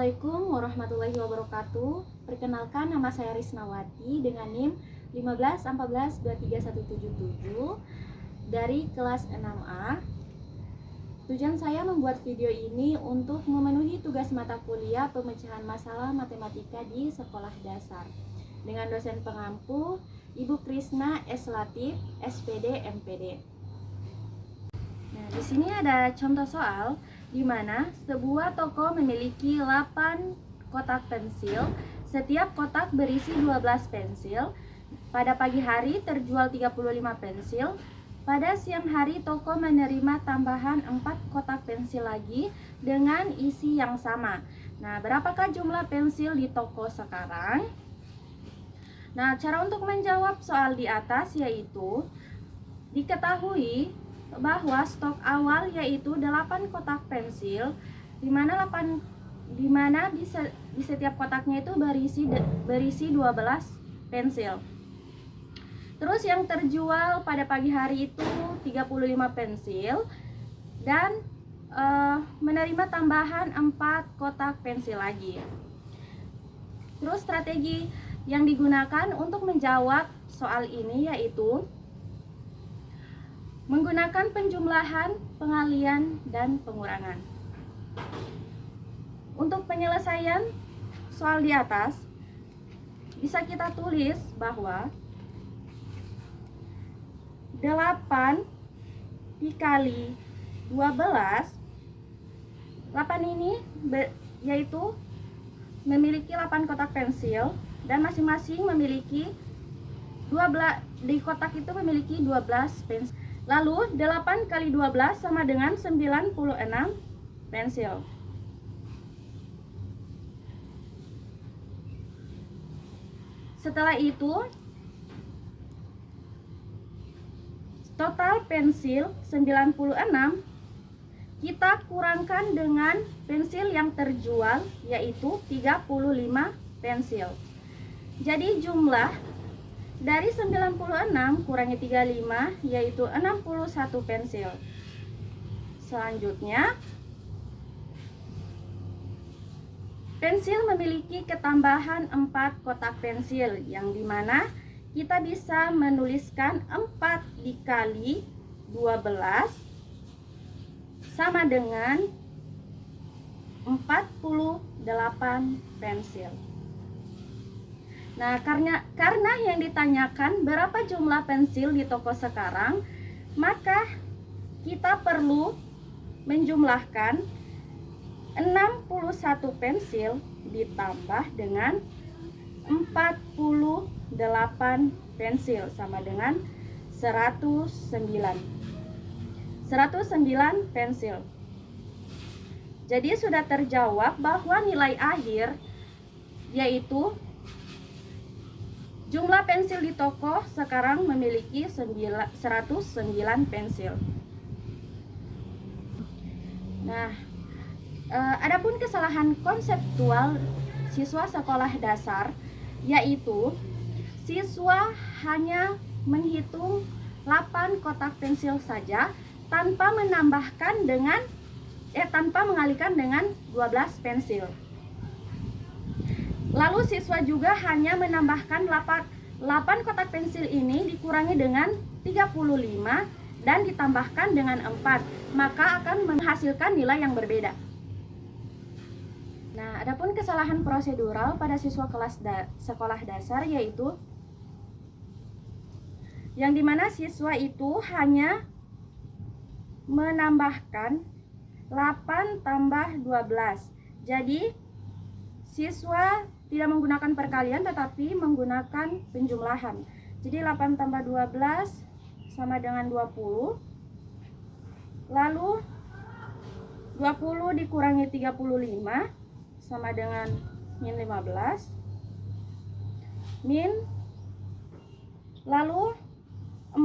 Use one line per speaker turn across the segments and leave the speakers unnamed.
Assalamualaikum warahmatullahi wabarakatuh. Perkenalkan, nama saya Risnawati dengan NIM 15142317 dari kelas 6A. Tujuan saya membuat video ini untuk memenuhi tugas mata kuliah pemecahan masalah matematika di sekolah dasar dengan dosen pengampu Ibu Krisna S. Latif, SPD, MPD. Nah, di sini ada contoh soal di mana sebuah toko memiliki 8 kotak pensil. Setiap kotak berisi 12 pensil. Pada pagi hari terjual 35 pensil. Pada siang hari toko menerima tambahan 4 kotak pensil lagi dengan isi yang sama. Nah, berapakah jumlah pensil di toko sekarang? Nah, cara untuk menjawab soal di atas yaitu diketahui bahwa stok awal yaitu 8 kotak pensil, di mana di setiap kotaknya itu berisi 12 pensil. Terus yang terjual pada pagi hari itu 35 pensil dan menerima tambahan 4 kotak pensil lagi. Terus strategi yang digunakan untuk menjawab soal ini yaitu menggunakan penjumlahan, pengalian, dan pengurangan. Untuk penyelesaian soal di atas, bisa kita tulis bahwa 8 dikali 12, 8 ini yaitu memiliki 8 kotak pensil dan masing-masing memiliki 12, di kotak itu memiliki 12 pensil. Lalu 8 kali 12 sama dengan 96 pensil. Setelah itu total pensil 96 kita kurangkan dengan pensil yang terjual yaitu 35 pensil. Jadi jumlah dari 96 kurangi 35 yaitu 61 pensil. Selanjutnya, pensil memiliki ketambahan 4 kotak pensil yang dimana kita bisa menuliskan 4 dikali 12 sama dengan 48 pensil. Nah, karena yang ditanyakan berapa jumlah pensil di toko sekarang, maka kita perlu menjumlahkan 61 pensil ditambah dengan 48 pensil sama dengan 109 pensil. Jadi sudah terjawab bahwa nilai akhir yaitu jumlah pensil di toko sekarang memiliki 109 pensil. Nah, adapun kesalahan konseptual siswa sekolah dasar yaitu siswa hanya menghitung 8 kotak pensil saja tanpa mengalihkan dengan 12 pensil. Lalu siswa juga hanya menambahkan 8 kotak pensil ini dikurangi dengan 35 dan ditambahkan dengan 4, maka akan menghasilkan nilai yang berbeda. Nah, adapun kesalahan prosedural pada siswa sekolah dasar yaitu yang dimana siswa itu hanya menambahkan 8 tambah 12. Jadi siswa tidak menggunakan perkalian tetapi menggunakan penjumlahan. Jadi 8 tambah 12 sama dengan 20. Lalu 20 dikurangi 35 sama dengan min 15. Lalu 4,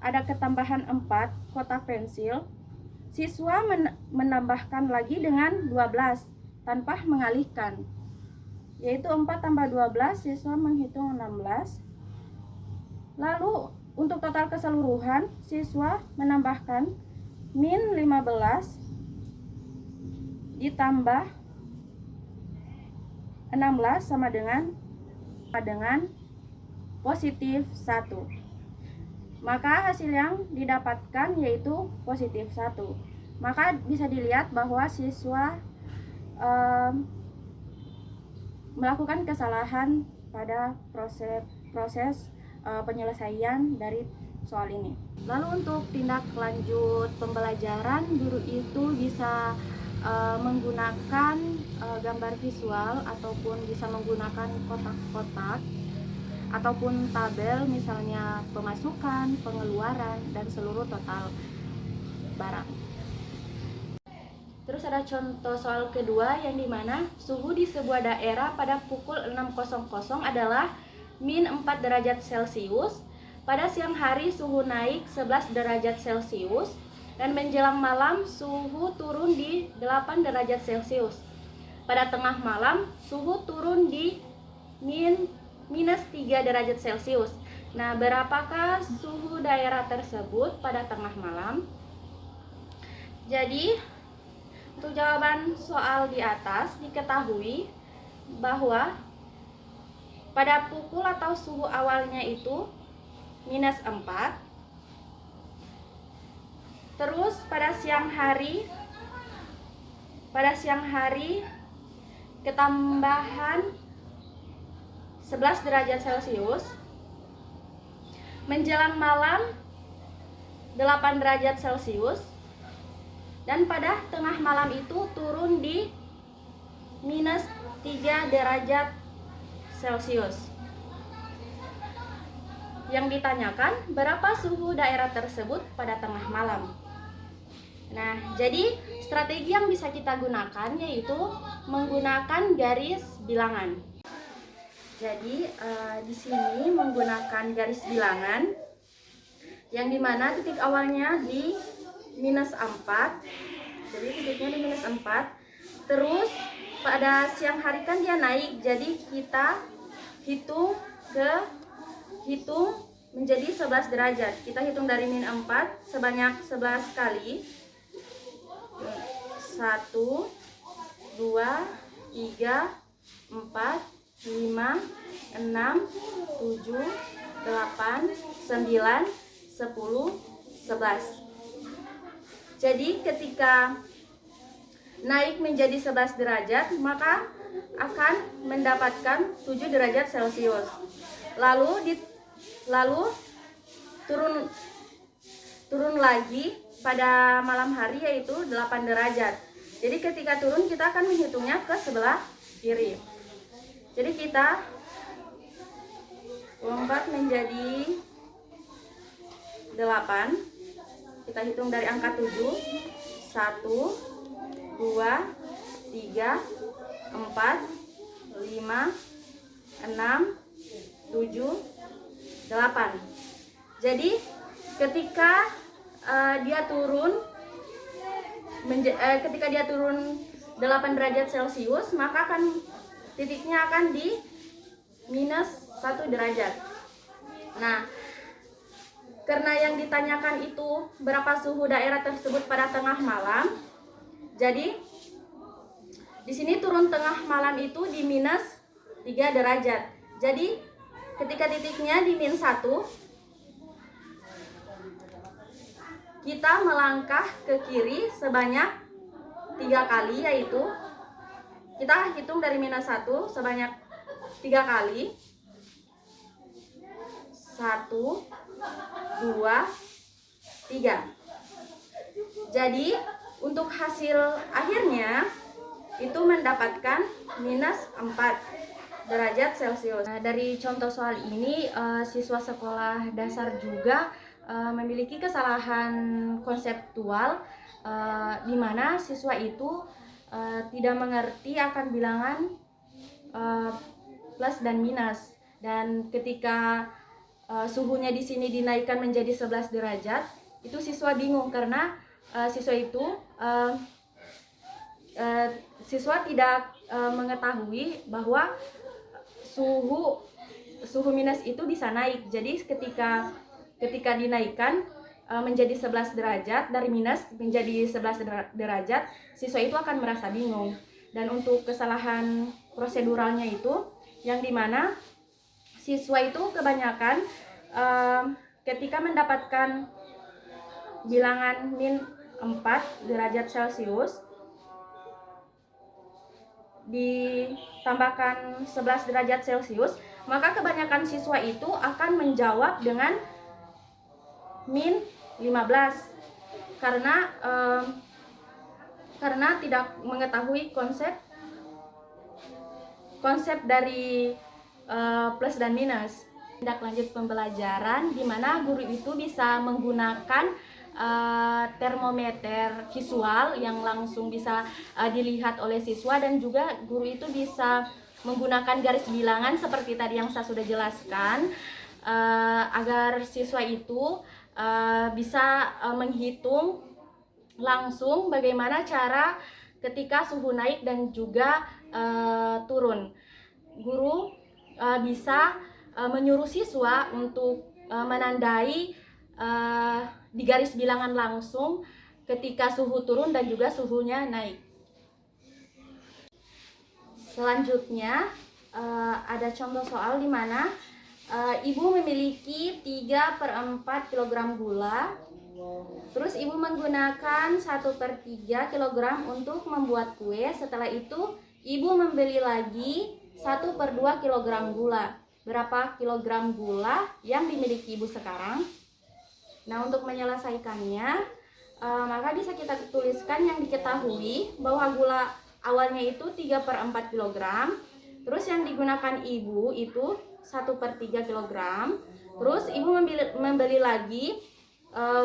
ada ketambahan 4 kotak pensil. Siswa menambahkan lagi dengan 12 tanpa mengalihkan. Yaitu 4 tambah 12, siswa menghitung 16. Lalu untuk total keseluruhan, siswa menambahkan min 15 ditambah 16 sama dengan positif 1. Maka hasil yang didapatkan yaitu positif 1. Maka bisa dilihat bahwa siswa melakukan kesalahan pada proses penyelesaian dari soal ini. Lalu untuk tindak lanjut pembelajaran, guru itu bisa menggunakan gambar visual ataupun bisa menggunakan kotak-kotak ataupun tabel, misalnya pemasukan, pengeluaran, dan seluruh total barang. Terus ada contoh soal kedua yang dimana suhu di sebuah daerah pada pukul 6.00 adalah min 4 derajat Celcius. Pada siang hari suhu naik 11 derajat Celcius dan menjelang malam suhu turun di 8 derajat Celcius. Pada tengah malam suhu turun di minus 3 derajat Celcius. Nah, berapakah suhu daerah tersebut pada tengah malam? Jadi, untuk jawaban soal di atas diketahui bahwa pada pukul atau suhu awalnya itu minus 4. Terus pada siang hari ketambahan 11 derajat Celcius. Menjelang malam 8 derajat Celcius. Dan pada tengah malam itu turun di minus 3 derajat Celcius. Yang ditanyakan berapa suhu daerah tersebut pada tengah malam. Nah, jadi strategi yang bisa kita gunakan yaitu menggunakan garis bilangan. Jadi di sini menggunakan garis bilangan yang dimana titik awalnya di minus 4, jadi titiknya di minus 4. Terus pada siang hari kan dia naik, jadi kita hitung menjadi 11 derajat. Kita hitung dari min 4 sebanyak 11 kali. 1, 2, 3, 4, 5, 6, 7, 8, 9, 10, 11. Jadi ketika naik menjadi 11 derajat, maka akan mendapatkan 7 derajat Celcius. Lalu turun lagi pada malam hari yaitu 8 derajat. Jadi ketika turun kita akan menghitungnya ke sebelah kiri. Jadi kita lompat menjadi 8. Kita hitung dari angka 7. 1, 2, 3, 4, 5, 6, 7, 8. Jadi ketika dia turun 8 derajat Celcius, maka titiknya akan di minus 1 derajat. Nah, karena yang ditanyakan itu berapa suhu daerah tersebut pada tengah malam, jadi di sini turun tengah malam itu di minus 3 derajat. Jadi ketika titiknya di min 1, kita melangkah ke kiri sebanyak 3 kali, yaitu kita hitung dari minus 1 sebanyak 3 kali. 1, 2, 3. Jadi untuk hasil akhirnya itu mendapatkan minus 4 derajat Celcius. Nah, dari contoh soal ini siswa sekolah dasar juga memiliki kesalahan konseptual di mana siswa itu tidak mengerti akan bilangan plus dan minus, dan ketika suhunya di sini dinaikkan menjadi 11 derajat, itu siswa bingung karena siswa tidak mengetahui bahwa suhu minus itu bisa naik. Jadi ketika dinaikkan menjadi 11 derajat, dari minus menjadi 11 derajat, siswa itu akan merasa bingung. Dan untuk kesalahan proseduralnya itu yang dimana siswa itu kebanyakan ketika mendapatkan bilangan min 4 derajat Celcius ditambahkan 11 derajat Celcius, maka kebanyakan siswa itu akan menjawab dengan min 15 karena tidak mengetahui konsep dari plus dan minus. Tindak lanjut pembelajaran di mana guru itu bisa menggunakan termometer visual yang langsung bisa dilihat oleh siswa, dan juga guru itu bisa menggunakan garis bilangan seperti tadi yang saya sudah jelaskan agar siswa itu bisa menghitung langsung bagaimana cara ketika suhu naik dan juga turun. Guru bisa menyuruh siswa untuk menandai di garis bilangan langsung ketika suhu turun dan juga suhunya naik. Selanjutnya ada contoh soal di mana ibu memiliki 3/4 kg gula. Terus ibu menggunakan 1/3 kg untuk membuat kue. Setelah itu ibu membeli lagi 1/2 kg gula. Berapa kilogram gula yang dimiliki ibu sekarang? Nah, untuk menyelesaikannya maka bisa kita tuliskan yang diketahui bahwa gula awalnya itu 3/4 kg. Terus yang digunakan ibu itu 1/3 kg. Terus ibu membeli lagi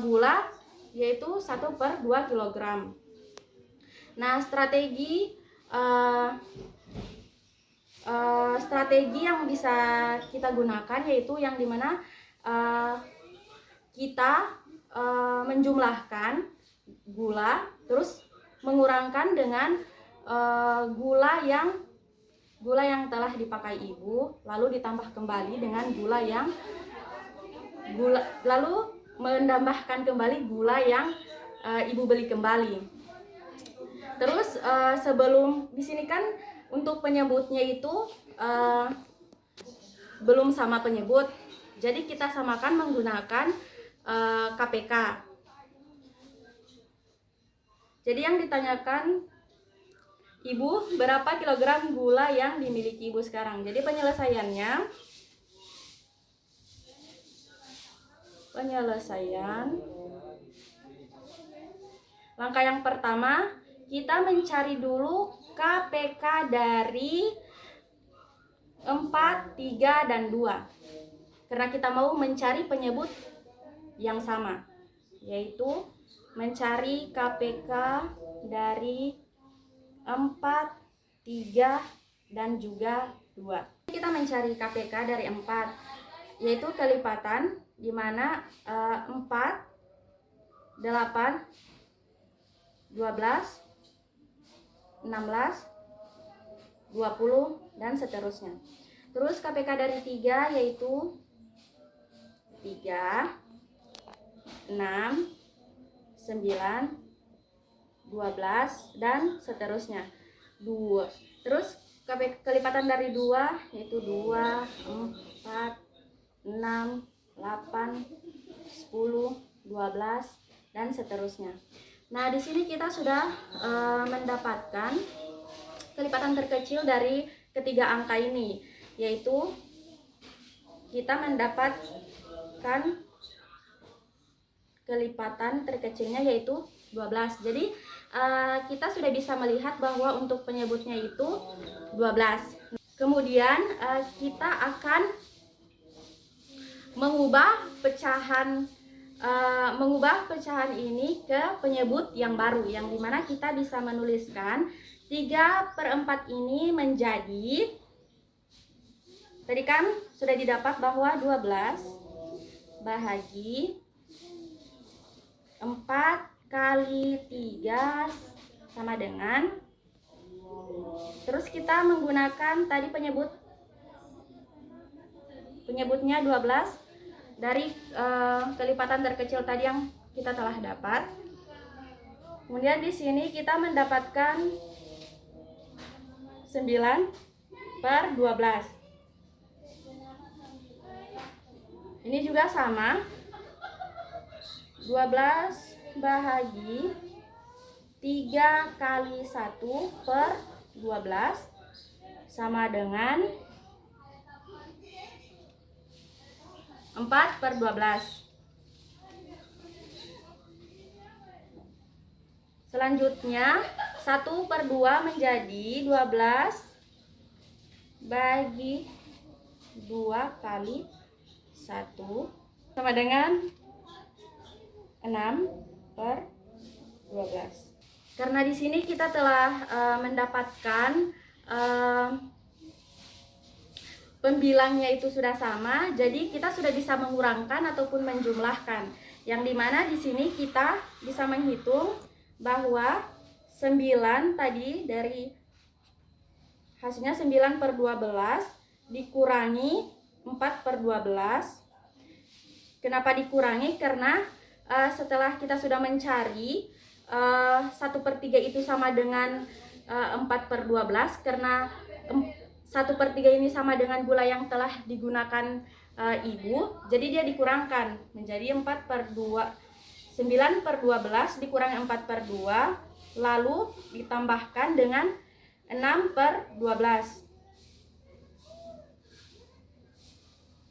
gula yaitu 1/2 kg. Nah, strategi yang bisa kita gunakan yaitu yang dimana kita menjumlahkan gula terus mengurangkan dengan gula yang telah dipakai ibu, lalu ditambah kembali dengan lalu menambahkan kembali gula yang ibu beli kembali. Terus sebelum di sini kan untuk penyebutnya itu belum sama penyebut, jadi kita samakan menggunakan KPK. Jadi yang ditanyakan, ibu, berapa kilogram gula yang dimiliki ibu sekarang? Jadi penyelesaian langkah yang pertama, kita mencari dulu KPK dari 4, 3, dan 2 karena kita mau mencari penyebut yang sama, yaitu mencari KPK dari 4, 3, dan juga 2. Kita mencari KPK dari 4, yaitu kelipatan di mana 4, 8, 12, 16, 20, dan seterusnya. Terus KPK dari 3 yaitu 3, 6, 9, 12, dan seterusnya. 2. Terus kelipatan dari 2 yaitu 2, 4, 6, 8, 10, 12, dan seterusnya. Nah, di sini kita sudah mendapatkan kelipatan terkecil dari ketiga angka ini, yaitu kita mendapatkan kelipatan terkecilnya yaitu 12. Jadi kita sudah bisa melihat bahwa untuk penyebutnya itu 12. Kemudian kita akan mengubah pecahan ini ke penyebut yang baru, yang dimana kita bisa menuliskan 3/4 ini menjadi, tadi kan sudah didapat bahwa 12 bahagi 4 kali 3 sama dengan, terus kita menggunakan tadi penyebutnya 12 dari kelipatan terkecil tadi yang kita telah dapat. Kemudian di sini kita mendapatkan 9/12. Ini juga sama, 12 bahagi 3 kali 1/12 sama dengan 4/12. Selanjutnya 1/2 menjadi 12 bagi 2 kali 1 sama dengan 6/12. Karena di sini kita telah mendapatkan pembilangnya itu sudah sama, jadi kita sudah bisa mengurangkan ataupun menjumlahkan. Yang dimana di sini kita bisa menghitung bahwa 9 tadi dari hasilnya 9/12 dikurangi 4/12. Kenapa dikurangi? Karena setelah kita sudah mencari 1/3 itu sama dengan 4/12, karena 1/3 ini sama dengan gula yang telah digunakan ibu, jadi dia dikurangkan menjadi 9/12 dikurangi 4/2, lalu ditambahkan dengan 6/12.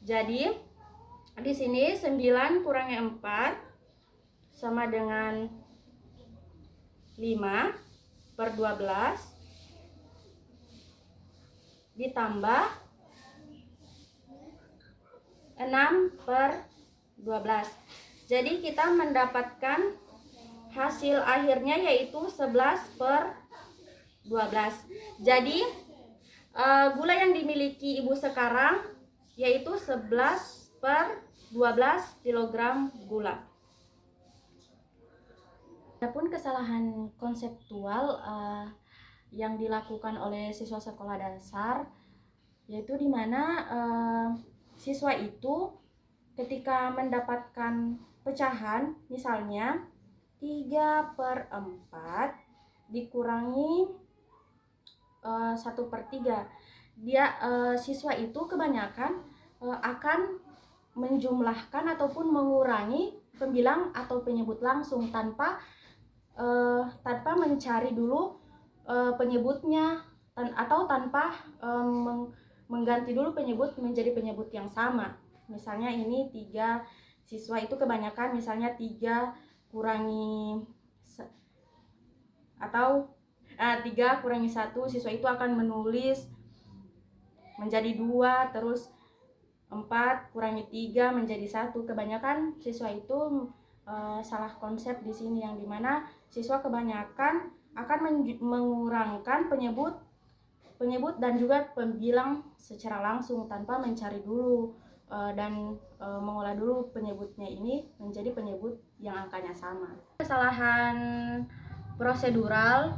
Jadi di sini 9 kurangi 4 sama dengan 5/12 ditambah 6/12. Jadi kita mendapatkan hasil akhirnya yaitu 11/12. Jadi gula yang dimiliki ibu sekarang yaitu 11/12 kg gula. Adapun kesalahan konseptual yang dilakukan oleh siswa sekolah dasar, yaitu dimana siswa itu ketika mendapatkan pecahan, misalnya 3/4 dikurangi 1/3, siswa itu kebanyakan akan menjumlahkan ataupun mengurangi pembilang atau penyebut langsung tanpa mencari dulu penyebutnya atau tanpa mengganti dulu penyebut menjadi penyebut yang sama. Misalnya ini 3, siswa itu kebanyakan misalnya 3 kurangi atau 3 kurangi 1, siswa itu akan menulis menjadi 2, terus 4 kurangi 3 menjadi 1. Kebanyakan siswa itu salah konsep di sini, yang dimana siswa kebanyakan akan mengurangkan penyebut dan juga pembilang secara langsung tanpa mencari dulu dan mengolah dulu penyebutnya ini menjadi penyebut yang angkanya sama. Kesalahan prosedural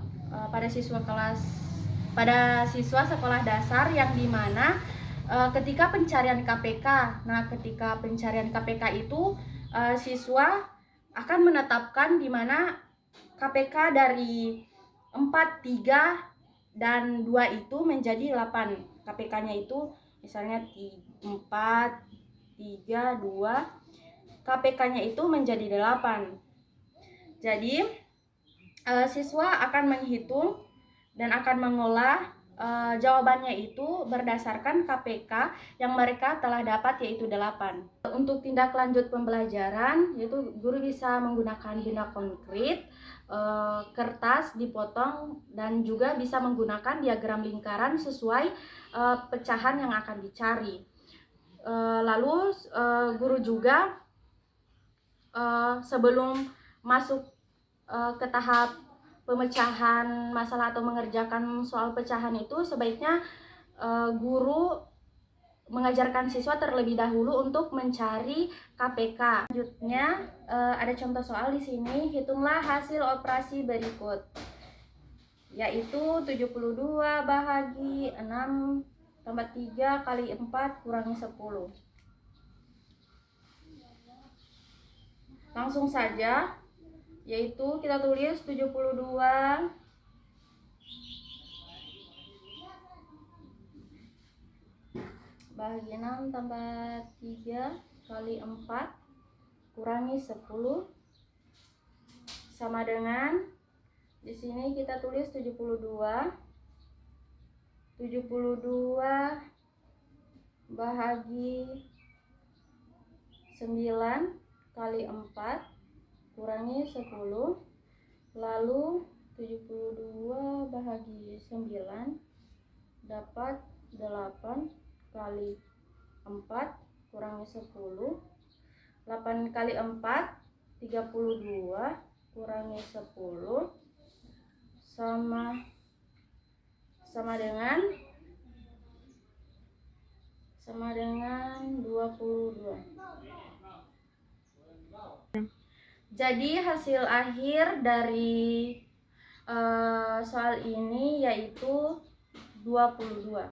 pada siswa sekolah dasar yang dimana ketika pencarian KPK. Nah, ketika pencarian KPK itu siswa akan menetapkan di mana KPK dari 4, 3 dan 2 itu menjadi 8. KPK-nya itu misalnya 4, 3, 2, KPK-nya itu menjadi 8. Jadi siswa akan menghitung dan akan mengolah jawabannya itu berdasarkan KPK yang mereka telah dapat, yaitu 8. Untuk tindak lanjut pembelajaran, yaitu guru bisa menggunakan benda konkret, kertas dipotong, dan juga bisa menggunakan diagram lingkaran sesuai pecahan yang akan dicari. Lalu guru juga sebelum masuk ke tahap pemecahan masalah atau mengerjakan soal pecahan itu, sebaiknya guru mengajarkan siswa terlebih dahulu untuk mencari KPK. Selanjutnya ada contoh soal di sini. Hitunglah hasil operasi berikut, yaitu 72 bahagi 6 tambah 3 kali 4 kurangi 10. Langsung saja, yaitu kita tulis 72 bahagi 6 tambah 3 kali 4 kurangi 10 sama dengan, di sini kita tulis 72 bahagi 9 kali 4 kurangi 10, lalu 72 bahagi 9 dapat 8 kali 4 kurangi 10, 8 kali 4 32 kurangi 10 sama dengan 22. Jadi hasil akhir dari soal ini yaitu 22.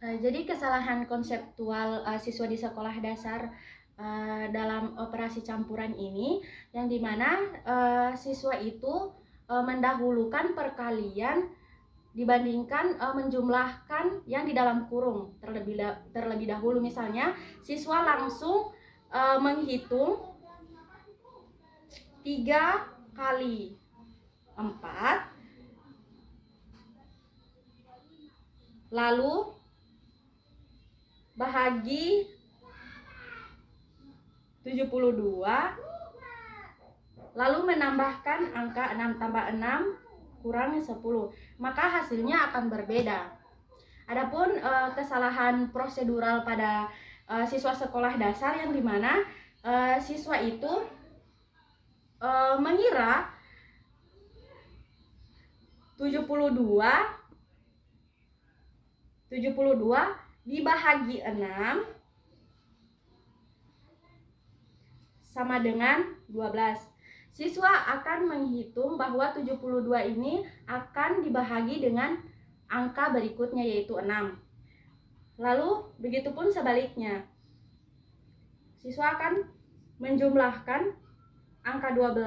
Jadi kesalahan konseptual siswa di sekolah dasar dalam operasi campuran ini, yang dimana siswa itu mendahulukan perkalian dibandingkan menjumlahkan yang di dalam kurung terlebih dahulu. Misalnya siswa langsung menghitung 3 kali 4 lalu bahagi 72, lalu menambahkan angka 6 tambah 6 kurang 10, maka hasilnya akan berbeda. Adapun kesalahan prosedural pada siswa sekolah dasar, yang dimana siswa itu mengira 72 dibahagi 6 sama dengan 12. Siswa akan menghitung bahwa 72 ini akan dibahagi dengan angka berikutnya yaitu 6. Lalu begitupun sebaliknya. Siswa akan menjumlahkan angka 12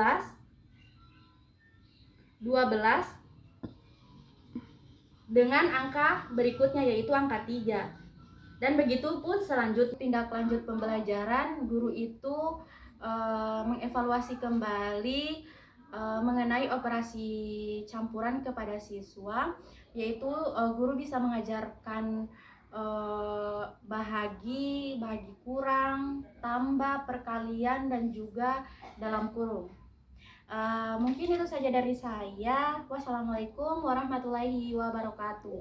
dengan angka berikutnya yaitu angka 3. Dan begitu pun selanjutnya, tindak lanjut pembelajaran, guru itu mengevaluasi kembali mengenai operasi campuran kepada siswa, yaitu guru bisa mengajarkan bahagi kurang, tambah, perkalian, dan juga dalam kurung. Mungkin itu saja dari saya. Wassalamualaikum warahmatullahi wabarakatuh.